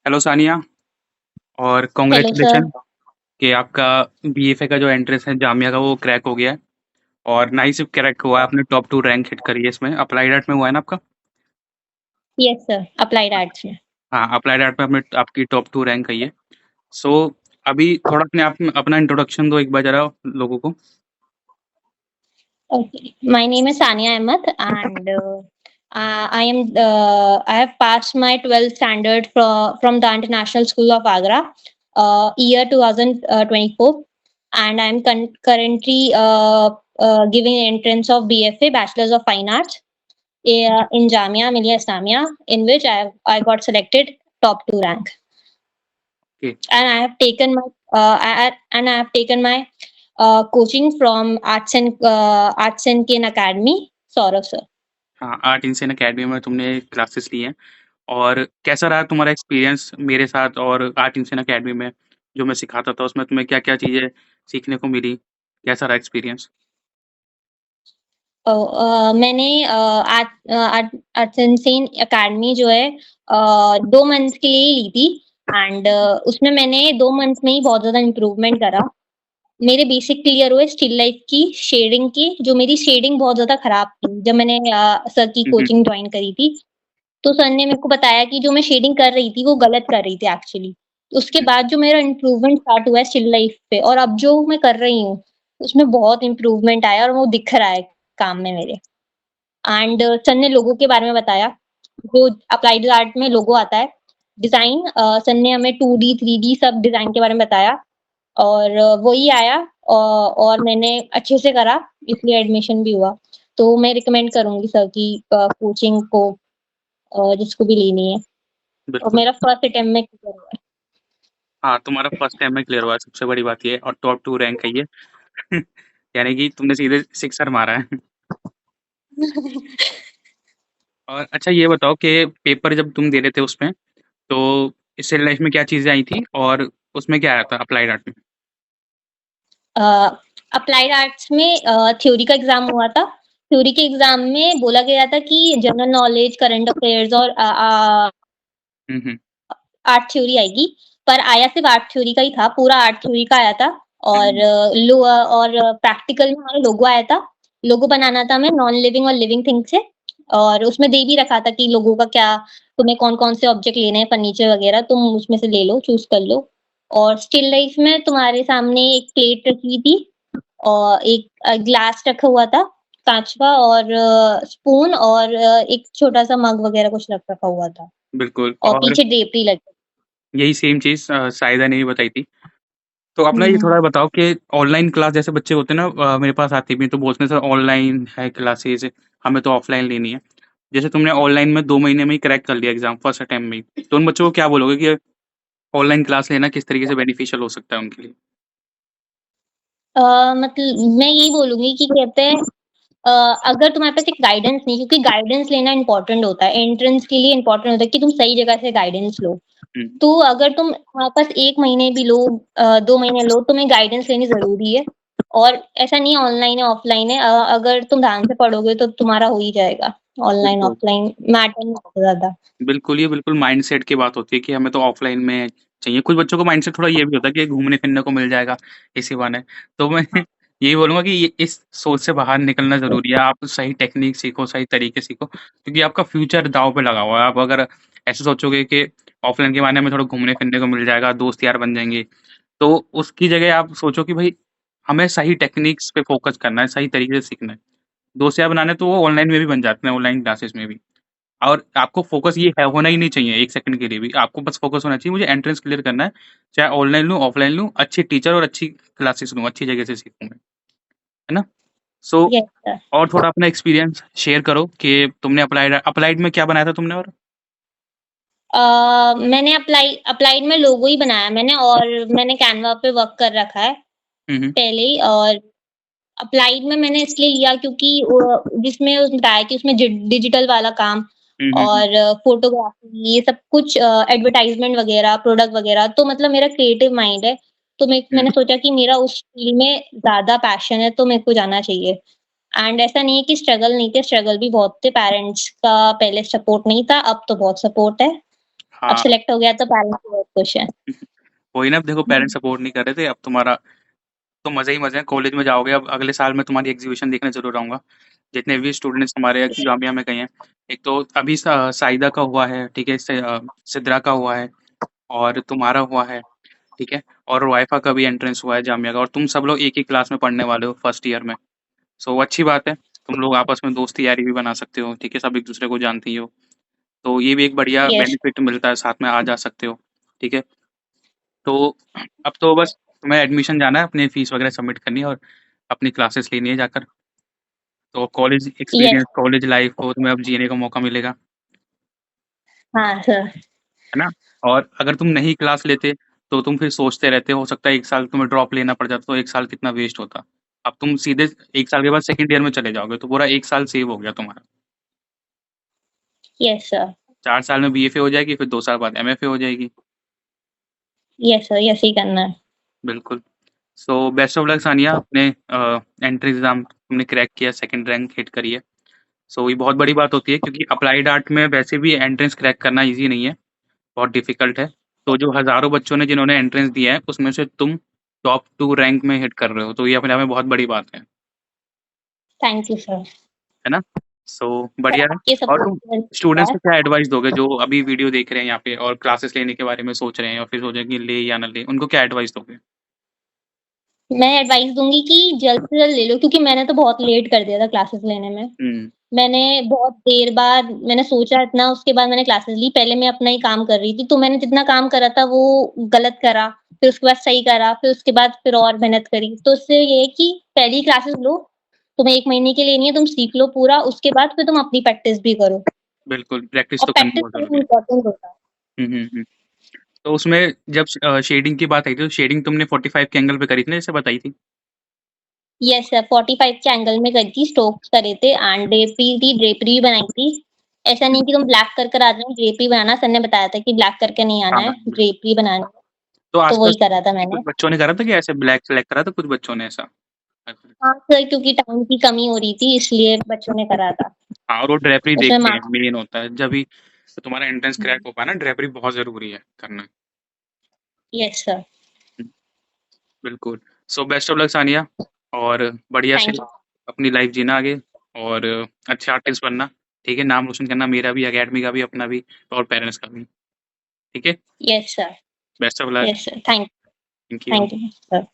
Hello Sania और hello sir. Congratulation कि आपका बीएफए का जो एंट्रेंस है जामिया का वो क्रैक हो गया है। और ना ही सिर्फ क्रैक हुआ है, आपने टॉप 2 रैंक हिट करी है इसमें। अप्लाइड आर्ट में हुआ है ना आपका? यस सर, अप्लाइड आर्ट्स में। हाँ, अप्लाइड आर्ट में आपने आपकी टॉप 2 रैंक आई है। सो अभी थोड़ा अपने आप में अपना इंट्रोडक्शन दो एक बार ज़रा लोगों को। Okay, my name is Sania Ahmed, and I have passed my 12th standard from the International School of Agra, year 2024, and I am currently giving entrance of BFA, Bachelor's of Fine Arts, in Jamia Millia Islamia, in which I got selected top two rank, okay. and I have taken my coaching from Arts and Kin Academy, Saurav sir. हाँ, art इंसियन academy में तुमने classes ली हैं। और कैसा रहा तुम्हारा experience मेरे साथ और आर्ट इंसियन अकेडमी में? जो मैं सिखाता था उसमें तुम्हें क्या-क्या चीज़ें सीखने को मिली? कैसा रहा एक्सपीरियंस? मैंने आर्ट्स एंड सेन अकेडमी जो है 2 मंथ के लिए ही ली थी, एंड उसमें मैंने 2 मंथ में ही बहुत ज्यादा इम्प्रूवमेंट करा। मेरे बेसिक क्लियर हुए स्टिल लाइफ की, शेडिंग की। जो मेरी शेडिंग बहुत ज्यादा खराब थी जब मैंने सर की हुँ, हुँ। कोचिंग ज्वाइन करी थी, तो सर ने मेरे को बताया कि जो मैं शेडिंग कर रही थी वो गलत कर रही थी एक्चुअली। उसके हुँ, बाद जो मेरा इम्प्रूवमेंट स्टार्ट हुआ है स्टिल लाइफ पे, और अब जो मैं कर रही हूँ उसमें बहुत इम्प्रूवमेंट आया और वो दिख रहा है काम में मेरे। एंड सर ने लोगो के बारे में बताया। जो अप्लाइड आर्ट में लोगो आता है, डिजाइन, सर ने हमें 2D 3D सब डिजाइन के बारे में बताया, और वही आया। और मैंने अच्छे से करा, इसलिए एडमिशन भी हुआ। तो मैं रिकमेंड करूंगी सर की कोचिंग को, जिसको भी लेनी है। और बिल्कुल। मेरा फर्स्ट अटेम्प्ट में क्लियर हुआ हाँ, तुम्हारा फर्स्ट टाइम में क्लियर हुआ है, सबसे बड़ी बात ये है और टॉप 2 रैंक है ये। यानी कि तुमने सीधे सिक्सर मारा है। है। और अच्छा ये बताओ कि पेपर जब तुम दे रहे थे उसमें, तो स्टिल लाइफ में क्या चीज़ें आई थी और उसमें क्या आया था अप्लाइड आर्ट में? अप्लाइड आर्ट्स में थ्योरी का एग्जाम हुआ था। थ्योरी के एग्जाम में बोला गया था कि जनरल नॉलेज, करंट अफेयर्स और हुँ, हुँ। आर्ट थ्योरी आएगी। पर आया सिर्फ आर्ट थ्योरी का ही था, पूरा आर्ट थ्योरी का आया था। हुँ, और हुँ। प्रैक्टिकल में हमारा लोगो आया था। लोगो बनाना था हमें नॉन लिविंग और लिविंग थिंग से। और उसमें दे भी रखा था कि लोगों का क्या, तुम्हें कौन कौन से ऑब्जेक्ट लेने हैं, फर्नीचर वगैरह तुम उसमें से ले लो, चूज कर लो। और स्टिल लाइफ में तुम्हारे सामने एक प्लेट रखी थी, और एक ग्लास रखा हुआ था कांच का, और स्पून, और एक छोटा सा मग वगैरह कुछ रखा हुआ था। बिल्कुल। और और पीछे ड्रेपरी लगी। यही सेम चीज़ साहिदा ने भी बताई थी। तो आप ना ये हुँ। थोड़ा बताओ कि ऑनलाइन क्लास जैसे बच्चे होते हैं ना, मेरे पास आते भी हैं तो बोलते हैं सर ऑनलाइन है क्लासेस, हमें तो ऑफलाइन लेनी है। जैसे तुमने ऑनलाइन में 2 महीने में ही क्रैक कर लिया एग्ज़ाम फर्स्ट अटेम्प्ट में ही, तो उन बच्चों को क्या बोलोगे कि ऑनलाइन क्लास लेना किस तरीके से बेनिफिशियल हो सकता है उनके लिए? मतलब मैं यही बोलूँगी कि कहते हैं, अ, अगर तुम्हारे पास एक गाइडेंस नहीं, क्योंकि गाइडेंस लेना इम्पोर्टेंट होता है, एंट्रेंस के लिए इम्पोर्टेंट होता है कि तुम सही जगह से गाइडेंस लो। हुँ, तो अगर तुम तुम्हारे पास 1 महीने भी लो, 2 महीने लो, तुम्हें गाइडेंस लेनी ज़रूरी है। और ऐसा नहीं है ऑनलाइन है, ऑफलाइन है, अगर तुम ध्यान से पढ़ोगे तो तुम्हारा हो ही जाएगा। ऑनलाइन, बिल्कुल। ऑफलाइन मैटर नहीं करता ज़्यादा। बिल्कुल, ये बिल्कुल माइंडसेट की बात होती है कि हमें तो ऑफ़लाइन में चाहिए। कुछ बच्चों का माइंडसेट थोड़ा ये भी होता है कि घूमने-फिरने को मिल जाएगा इसी बहाने। तो मैं यही बोलूँगा कि ये इस सोच से बाहर निकलना ज़रूरी है। आप सही टेक्नीक सीखो, सही तरीके सीखो, क्योंकि आपका फ्यूचर दाँव पे लगा हुआ है। आप अगर ऐसे सोचोगे कि ऑफ़लाइन के बहाने हमें थोड़ा घूमने-फिरने को मिल जाएगा, दोस्त यार बन जाएँगे, तो उसकी जगह आप सोचो कि भई हमें सही टेक्नीक्स पे फ़ोकस करना है, सही तरीके से सीखना है। दोस्त यार बनाने तो वो ऑनलाइन में भी बन जाते हैं, ऑनलाइन क्लासेस में भी। और आपको फ़ोकस ये है होना ही नहीं चाहिए 1 सेकंड के लिए भी। आपको बस फ़ोकस होना चाहिए मुझे एंट्रेंस क्लियर करना है, चाहे ऑनलाइन लूँ, ऑफलाइन लूँ, अच्छी टीचर और अच्छी क्लासेस लूँ, अच्छी जगह से सीखूँ मैं, है ना? So yes sir. और थोड़ा अपना एक्सपीरियंस शेयर करो कि तुमने अप्लाइड में क्या बनाया था तुमने और? मैंने अप्लाइड में लोगो ही बनाया मैंने, और मैंने कैनवा पे वर्क कर रखा है हुँ, हुँ। पहले ही। और अप्लाइड में मैंने इसलिए लिया क्योंकि जिसमें उसने बताया कि उसमें डिजिटल वाला काम, हुँ, हुँ, हुँ। और फोटोग्राफी, ये सब कुछ, एडवर्टाइजमेंट वगैरह, प्रोडक्ट वगैरह, तो मतलब मेरा क्रिएटिव माइंड है। तो हुँ, मैंने सोचा कि मेरा उस फील्ड में ज़्यादा पैशन है, तो मेरे को जाना चाहिए। एंड ऐसा नहीं है कि स्ट्रगल नहीं थे, स्ट्रगल भी बहुत थे। पेरेंट्स का पहले सपोर्ट नहीं था, अब तो बहुत सपोर्ट है। अब हाँ। सिलेक्ट हो गया तो पेरेंट्स की बहुत खुश है। वही ना, अब देखो पेरेंट्स सपोर्ट नहीं कर रहे थे, अब तुम्हारा तो मज़े ही मज़े हैं, कॉलेज में जाओगे, अब अगले साल मैं तुम्हारी एग्ज़ीबिशन देखने ज़रूर आऊँगा। जितने भी स्टूडेंट्स हमारे जामिया में गए हैं, एक तो अभी साइदा का हुआ है, ठीक है? सिद्रा का हुआ है और तुम्हारा हुआ है, ठीक है? और वाइफ़ा का भी एंट्रेंस हुआ है जामिया का, और तुम सब लोग एक ही क्लास में पढ़ने वाले हो फर्स्ट ईयर में। सो अच्छी बात है, तुम लोग आपस में दोस्ती यारी भी बना सकते हो, ठीक है? सब एक-दूसरे को जानते ही हो। तो ये भी एक बढ़िया यस, बेनिफिट मिलता है, साथ में आ जा सकते हो, ठीक है? तो अब तो बस तुम्हें एडमिशन जाना है, अपनी फीस वगैरह सबमिट करनी है और अपनी क्लासेस लेनी है जाकर। तो college yes, experience, college life को तुम्हें अब जीने का मौका मिलेगा, हाँ सर। है ना? और अगर तुम नहीं क्लास लेते, तो तुम फिर सोचते रहते, हो सकता है 1 साल तुम्हें ड्रॉप लेना पड़ जाता, तो 1 साल कितना वेस्ट होता। अब तुम सीधे 1 साल के बाद सेकंड ईयर में चले जाओगे, तो पूरा 1 साल सेव हो गया तुम्हारा। Yes sir. 4 साल में बीएफए हो जाएगी, फिर 2 साल बाद एमएफए हो जाएगी। यस सर, यस ही करना है। बिल्कुल। So best of luck Sania, अपने एंट्री एग्ज़ाम तुमने क्रैक किया, सेकंड रैंक हिट करी है। सो ये बहुत बड़ी बात होती है, क्योंकि अप्लाइड आर्ट में वैसे भी एंट्रेंस क्रैक करना ईज़ी नहीं है, बहुत डिफ़िकल्ट है। तो जो हज़ारों बच्चों ने जिन्होंने एंट्रेंस दिया है, उसमें से तुम टॉप 2 रैंक में हिट कर रहे हो, तो ये अपने आप में बहुत बड़ी बात थैंक यू सर। है ना? सो सर बढ़िया है। आपके और सपोर्ट तुम की वजह से हुआ स्टूडेंट्स है। को क्या एडवाइस दोगे, जो अभी वीडियो देख रहे हैं यहाँ पे और क्लासेस लेने के बारे में सोच रहे हैं, और फिर सोच रहे हैं कि ले या ना ले, उनको क्या एडवाइस दोगे? मैं एडवाइस दूँगी कि जल्द से जल्द ले लो, क्योंकि मैंने तो बहुत लेट कर दिया था क्लासेस लेने में। हुँ, मैंने बहुत देर बाद मैंने सोचा इतना, उसके बाद मैंने क्लासेस ली। पहले मैं अपना ही काम कर रही थी, तो मैंने जितना काम करा था वो गलत करा, फिर उसके बाद सही करा, फिर उसके बाद फिर और मेहनत करी। तो उससे ये है कि पहली क्लासेस लो, तुम्हें 1 महीने के लिए नहीं है, तुम सीख लो पूरा, उसके बाद फिर तुम अपनी प्रैक्टिस भी करो, बिल्कुल, प्रैक्टिस और तो करनी प्रैक्टिस बहुत करना ज़रूरी है। इम्पोर्टेंट होता है। हुँ, हुँ, हुँ। तो उसमें जब शेडिंग की बात आई थी, तो शेडिंग तुमने 45 के एंगल पे करी थी ना, जैसे बताई थी? यस सर, 45 के एंगल में करी थी, स्ट्रोक्स करे थे एंड ड्रेपरी थी, ड्रेपरी भी बनाई थी। ऐसा नहीं कि तुम ब्लैक कर कर आ जाओ, ड्रेपरी बनाना सर ने बताया था कि ब्लैक करके नहीं आना हाँ, है, हाँ। ड्रेपरी बनानी है, तो तो आस-पास वही करा था कुछ मैंने। बच्चों ने करा था कि ऐसे ब्लैक सेलेक्ट करा था, कुछ बच्चों ने ऐसा? हाँ सर, क्योंकि टाइम की कमी हो रही थी इसलिए बच्चों ने करा था। हाँ, और वो ड्रेपरी उसमें देखते हैं, मार्क्स। मेन होता है, जब भी तो तुम्हारा एंट्रेंस क्रैक हो पाए ना, ड्रेपरी बहुत ज़रूरी है करना। Yes sir. हुँ, बिल्कुल। So best of luck Sania, और बढ़िया से थैंक यू। अपनी लाइफ़ जीना आगे, और अच्छा आर्टिस्ट बनना, ठीक है? नाम रोशन करना, मेरा भी, अकेडमी का भी, अपना भी और पेरेंट्स का भी, ठीक है? Yes sir. Best of luck. Yes sir. Thank thank you. Thank you sir.